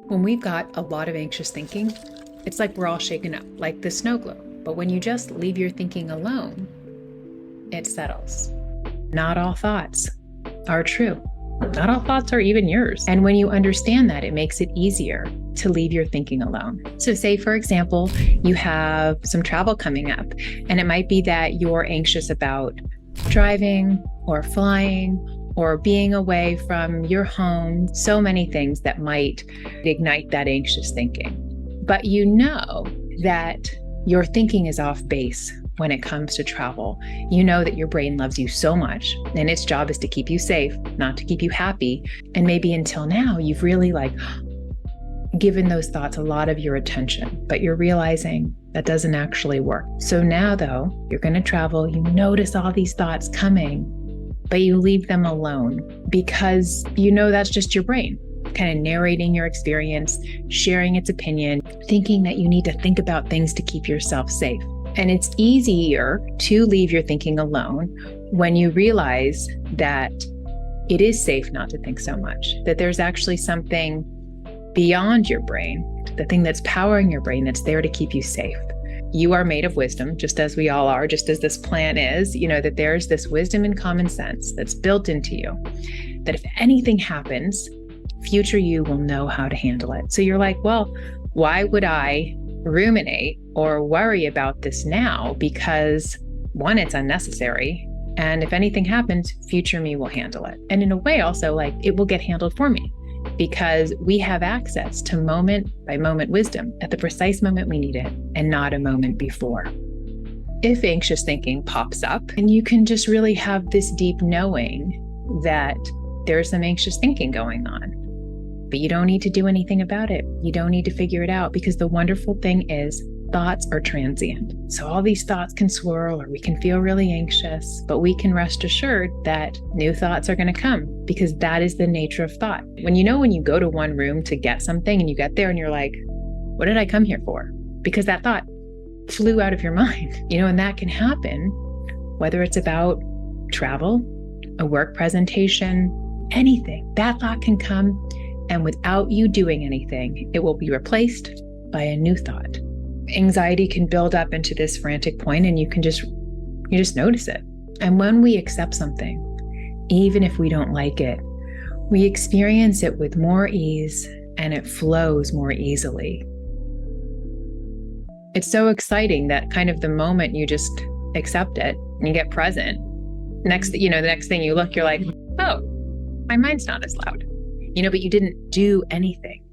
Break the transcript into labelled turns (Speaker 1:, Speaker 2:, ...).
Speaker 1: When we've got a lot of anxious thinking, it's like we're all shaken up, like the snow globe. But when you just leave your thinking alone, it settles. Not all thoughts are true. Not all thoughts are even yours. And when you understand that, it makes it easier to leave your thinking alone. So say, for example, you have some travel coming up, and it might be that you're anxious about driving or flying or being away from your home, so many things that might ignite that anxious thinking. But you know that your thinking is off base when it comes to travel. You know that your brain loves you so much, and its job is to keep you safe, not to keep you happy. And maybe until now, you've really given those thoughts a lot of your attention, but you're realizing that doesn't actually work. So now though, you're going to travel, you notice all these thoughts coming, but you leave them alone because you know that's just your brain kind of narrating your experience, sharing its opinion, thinking that you need to think about things to keep yourself safe. And it's easier to leave your thinking alone when you realize that it is safe not to think so much, that there's actually something beyond your brain, the thing that's powering your brain that's there to keep you safe. You are made of wisdom, just as we all are, just as this plant is, that there's this wisdom and common sense that's built into you, that if anything happens, future you will know how to handle it. So you're like, well, why would I ruminate or worry about this now? Because one, it's unnecessary. And if anything happens, future me will handle it. And in a way also, it will get handled for me because we have access to moment by moment wisdom at the precise moment we need it and not a moment before. If anxious thinking pops up, and you can just really have this deep knowing that there's some anxious thinking going on, but you don't need to do anything about it. You don't need to figure it out, because the wonderful thing is thoughts are transient. So all these thoughts can swirl, or we can feel really anxious, but we can rest assured that new thoughts are going to come, because that is the nature of thought. When you go to one room to get something and you get there and you're like, what did I come here for? Because that thought flew out of your mind, and that can happen, whether it's about travel, a work presentation, anything. That thought can come, and without you doing anything, it will be replaced by a new thought. Anxiety can build up into this frantic point, and you just notice it. And when we accept something, even if we don't like it, we experience it with more ease, and it flows more easily. It's so exciting that kind of the moment you just accept it and you get present, the next thing you look, you're like, oh, my mind's not as loud, but you didn't do anything.